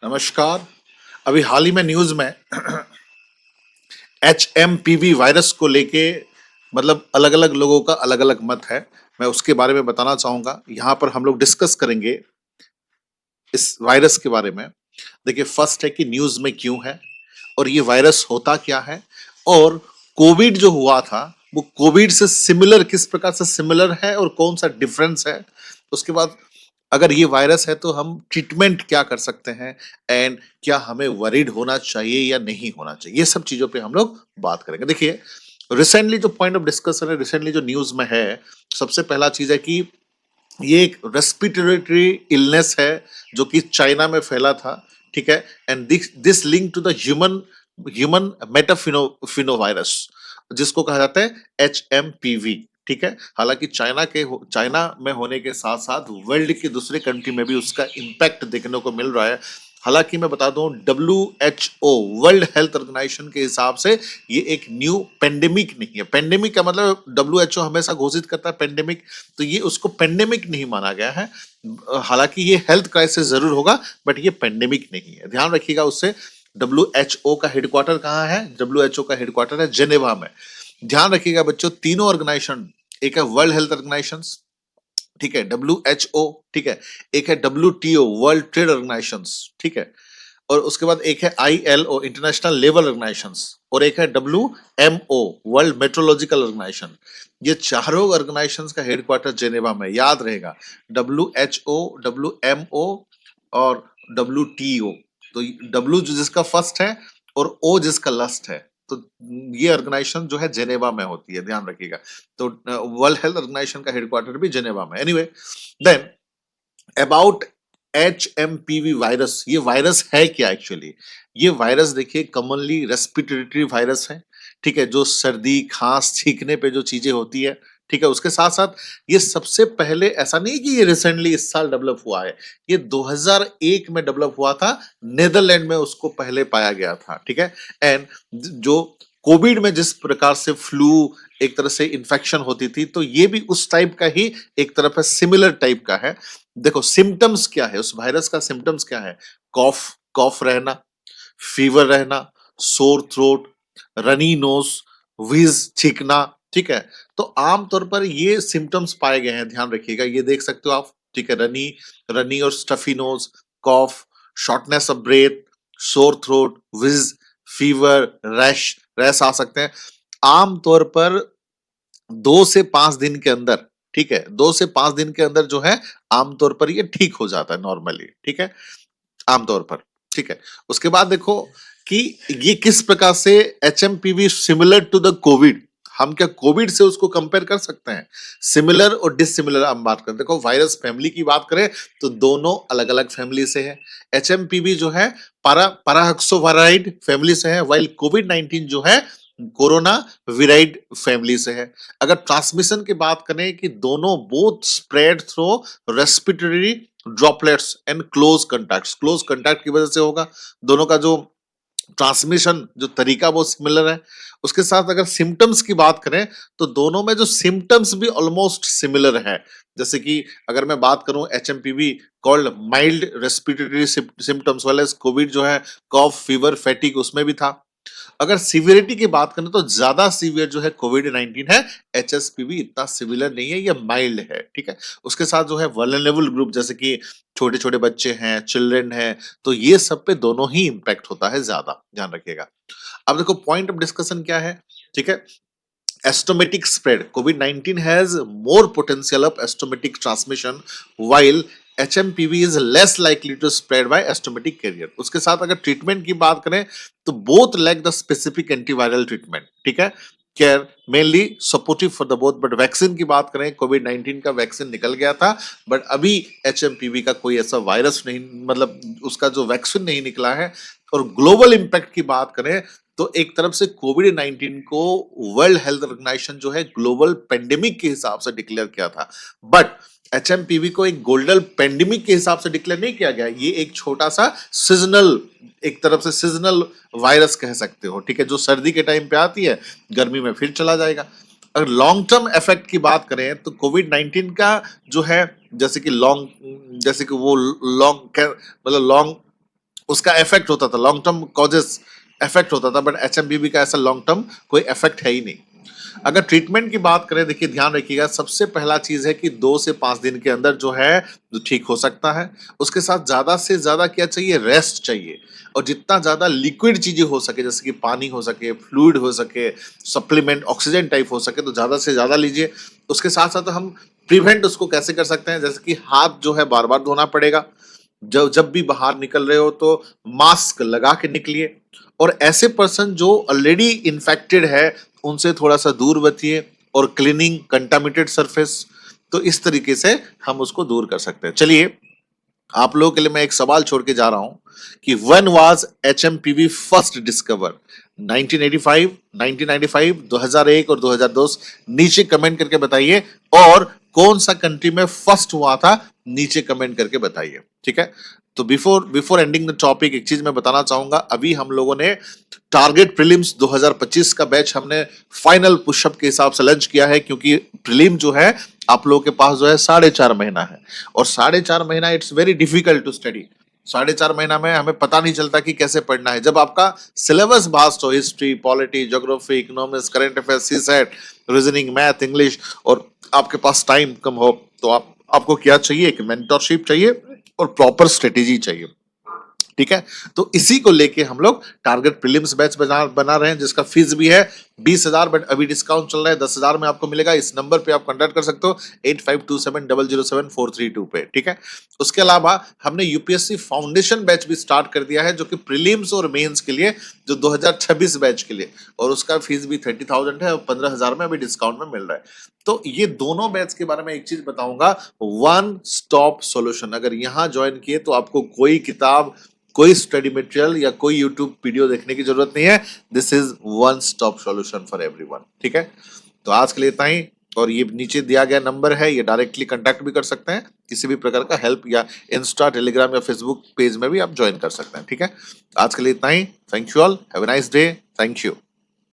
नमस्कार। अभी हाल ही में न्यूज़ में एचएमपीवी वायरस को लेके मतलब अलग-अलग लोगों का अलग-अलग मत है। मैं उसके बारे में बताना चाहूँगा। यहाँ पर हम लोग डिस्कस करेंगे इस वायरस के बारे में। देखिए फर्स्ट है कि न्यूज़ में क्यों है और ये वायरस होता क्या है और कोविड जो हुआ था वो कोविड से सिमिलर किस प्रकार से सिमिलर है और कौन सा डिफरेंस है। उसके बाद अगर ये वायरस है तो हम ट्रीटमेंट क्या कर सकते हैं एंड क्या हमें वरीड होना चाहिए या नहीं होना चाहिए, ये सब चीज़ों पे हम लोग बात करेंगे। देखिए रिसेंटली जो पॉइंट ऑफ डिस्कशन है, रिसेंटली जो न्यूज़ में है, सबसे पहला चीज़ है कि ये एक रेस्पिरेटरी इलनेस है जो कि चाइना में फैला था, ठीक है। And this this link to the human human metapneumovirus जिसको कहा जाता है एचएमपीवी, ठीक है। हालांकि चाइना में होने के साथ साथ वर्ल्ड के दूसरे कंट्री में भी उसका इम्पैक्ट देखने को मिल रहा है। हालांकि मैं बता दूं W H O world health organization के हिसाब से ये एक न्यू पेंडेमिक नहीं है। पेंडेमिक का मतलब डब्ल्यू एच ओ हमेशा घोषित करता है पेंडेमिक, तो ये उसको पेंडेमिक नहीं माना गया है। हालांकि ये हेल्थ क्राइसिस जरूर होगा बट ये पेंडेमिक नहीं है, ध्यान रखिएगा। उससे डब्ल्यू एच ओ का हेडक्वार्टर कहाँ है? डब्ल्यू एच ओ का हेडक्वार्टर है जेनेवा में। ध्यान रखिएगा बच्चों, तीनों ऑर्गेनाइजेशन, एक है वर्ल्ड हेल्थ ऑर्गेनाइजेशन, ठीक है, डब्ल्यू एच ओ, ठीक है, एक है W T O world trade organization, ठीक है, और उसके बाद एक है ILO इंटरनेशनल लेबर ऑर्गेनाइजेशन और एक है WMO वर्ल्ड मेट्रोलॉजिकल ऑर्गेनाइजेशन। ये चारों ऑर्गेनाइजेशंस का हेडक्वार्टर जेनेवा में, याद रहेगा। WHO, WMO और WTO। तो डब्ल्यू जिसका फर्स्ट है और ओ जिसका लास्ट है, तो ये ऑर्गेनाइजेशन जो है जेनेवा में होती है, ध्यान रखिएगा। तो वर्ल्ड हेल्थ ऑर्गेनाइजेशन का हेडक्वार्टर भी जेनेवा में। Anyway then about HMPV virus, ये वायरस है क्या एक्चुअली? ये वायरस देखिए कॉमनली रेस्पिरेटरी वायरस है, ठीक है, जो सर्दी खांस छींकने पे जो चीजें होती है, ठीक है। उसके साथ साथ ये सबसे पहले ऐसा नहीं कि ये रिसेंटली इस साल डेवलप हुआ है, ये 2001 में डेवलप हुआ था, नेदरलैंड में उसको पहले पाया गया था, ठीक है। एंड जो कोविड में जिस प्रकार से फ्लू एक तरह से इन्फेक्शन होती थी, तो ये भी उस टाइप का ही एक तरफ है, सिमिलर टाइप का है। देखो सिम्टम्स क्या है, उस वायरस का सिम्टम्स क्या है? कॉफ कॉफ रहना, फीवर रहना, sore throat, runny nose, wheeze छींकना, ठीक है। तो आमतौर पर ये सिम्टम्स पाए गए हैं, ध्यान रखिएगा। ये देख सकते हो आप, ठीक है, रनी रनी और stuffy nose, cough, shortness of breath, sore throat, wheeze, fever, rash rash आ सकते हैं। आमतौर पर 2 से 5 दिन के अंदर, ठीक है, 2 से 5 दिन के अंदर जो है आमतौर पर ये ठीक हो जाता है नॉर्मली, ठीक है, आमतौर पर, ठीक है। उसके बाद देखो कि ये किस प्रकार से HMPV similar to the Covid, हम क्या कोविड से उसको कंपेयर कर सकते हैं? सिमिलर और डिसिमिलर हम बात करें, देखो वायरस फैमिली की बात करें तो दोनों अलग अलग फैमिली से है। एचएमपीवी जो है पाराहक्सोवाराइड फैमिली से है, वाइल कोविड 19 जो है कोरोना विराइड फैमिली से है। अगर ट्रांसमिशन की बात करें कि दोनों both spread through respiratory droplets and close contact की वजह से होगा। दोनों का जो ट्रांसमिशन जो तरीका वो सिमिलर है। उसके साथ अगर सिम्टम्स की बात करें तो दोनों में जो सिम्टम्स भी ऑलमोस्ट सिमिलर है। जैसे कि अगर मैं बात करूं HMPV called mild respiratory symptoms वाले, कोविड जो है कॉफ फीवर फैटिक उसमें भी था। अगर सिवियरिटी की बात करें तो ज्यादा सीवियर जो है कोविड 19 है, एचएसपीवी इतना सिविलर नहीं है, ये माइल्ड है, ठीक है। उसके साथ जो है वल्नरेबल ग्रुप जैसे कि छोटे छोटे बच्चे हैं, चिल्ड्रन हैं, तो ये सब पे दोनों ही इम्पैक्ट होता है ज्यादा, ध्यान रखिएगा। अब देखो पॉइंट ऑफ डिस्कशन क्या है, ठीक है। Asymptomatic spread, COVID 19 has more potential of asymptomatic transmission while HMPV is less likely to spread by asymptomatic carrier. उसके साथ अगर ट्रीटमेंट की बात करें तो both lack the specific antiviral treatment, ठीक है, care mainly supportive for the both. But vaccine की बात करें, कोविड 19 का वैक्सीन निकल गया था बट अभी HMPV का कोई ऐसा वायरस नहीं, मतलब उसका जो वैक्सीन नहीं निकला है। और ग्लोबल इंपैक्ट की बात करें तो एक तरफ से कोविड 19 को वर्ल्ड हेल्थ ऑर्गेनाइजेशन जो है ग्लोबल पेंडेमिक के हिसाब से डिक्लेयर किया था, बट एचएमपीवी को एक गोल्डन पेंडेमिक के हिसाब से डिक्लेयर नहीं किया गया। ये एक छोटा सा सीजनल, एक तरफ से सीजनल वायरस कह सकते हो, ठीक है, जो सर्दी के टाइम पे आती है, गर्मी में फिर चला जाएगा। अगर लॉन्ग टर्म इफेक्ट की बात करें तो कोविड 19 का जो है जैसे कि लॉन्ग, जैसे कि वो लॉन्ग मतलब लॉन्ग उसका इफेक्ट होता था, लॉन्ग टर्म कॉजेस इफेक्ट होता था, बट एचएमपीवी का ऐसा लॉन्ग टर्म कोई इफेक्ट है ही नहीं। अगर ट्रीटमेंट की बात करें, देखिए ध्यान रखिएगा, सबसे पहला चीज है कि 2 से 5 दिन के अंदर जो है जो ठीक हो सकता है। उसके साथ ज्यादा से ज्यादा क्या चाहिए, रेस्ट चाहिए, और जितना ज्यादा लिक्विड चीजें हो सके, जैसे कि पानी हो सके, फ्लूइड हो सके, सप्लीमेंट ऑक्सीजन टाइप हो सके, तो ज्यादा से ज्यादा लीजिए। उसके साथ साथ हम प्रिवेंट उसको कैसे कर सकते हैं, जैसे कि हाथ जो है बार बार धोना पड़ेगा, जब जब भी बाहर निकल रहे हो तो मास्क लगा के निकलिए, और ऐसे पर्सन जो ऑलरेडी इन्फेक्टेड है उनसे थोड़ा सा दूर बचिए, और क्लीनिंग कंटामिनेटेड सरफेस, तो इस तरीके से हम उसको दूर कर सकते हैं। चलिए, आप लोगों के लिए मैं एक सवाल छोड़ के जा रहा हूं कि when was HMPV first discover, 1985, 1995, 2001 और 2002, नीचे कमेंट करके बताइए, और कौन सा कंट्री में फर्स्ट हुआ था, नीचे कमेंट करके बताइए, ठीक है। तो before before ending the topic एक चीज मैं बताना चाहूंगा, अभी हम लोगों ने टारगेट प्रीलिम्स 2025 का बैच हमने फाइनल पुशअप के हिसाब से लॉन्च किया है, क्योंकि प्रीलिम जो है आप लोगों के पास जो है 4.5 महीना है, और 4.5 महीना it's very difficult to study. 4.5 महीना में हमें पता नहीं चलता कि कैसे पढ़ना है। जब आपका सिलेबस वास्ट हो, history, polity, geography, economics, current affairs, CSAT, reasoning, math, English, और आपके पास टाइम कम हो, तो आपको क्या चाहिए, एक मेंटरशिप चाहिए और प्रॉपर स्ट्रेटेजी चाहिए, ठीक है। तो इसी को लेके हम लोग टारगेट प्रीलिम्स बैच बना रहे हैं, जिसका फीस भी है 20,000, बट अभी डिस्काउंट चल रहा है, 10,000 में आपको मिलेगा। इस नंबर पे आप कांटेक्ट कर सकते हो 8527007432 पे, ठीक है। उसके अलावा हमने यूपीएससी फाउंडेशन बैच भी स्टार्ट कर दिया है, जो कि प्रीलिम्स और मेंस के लिए, जो 2026 बैच के लिए, और उसका फीस भी 30,000 है, और 15,000 में अभी डिस्काउंट में मिल रहा है। तो ये दोनों बैच के बारे में एक चीज बताऊंगा, वन स्टॉप सॉल्यूशन। अगर यहाँ ज्वाइन किए तो आपको कोई किताब, कोई स्टडी मटेरियल या कोई यूट्यूब वीडियो देखने की जरूरत नहीं है। This is one stop solution for everyone, ठीक है। तो आज के लिए इतना ही, और ये नीचे दिया गया नंबर है, ये डायरेक्टली कांटेक्ट भी कर सकते हैं, किसी भी प्रकार का हेल्प, या इंस्टा, टेलीग्राम या फेसबुक पेज में भी आप ज्वाइन कर सकते हैं, ठीक है। आज के लिए इतना ही। Thank you all, have a nice day, thank you.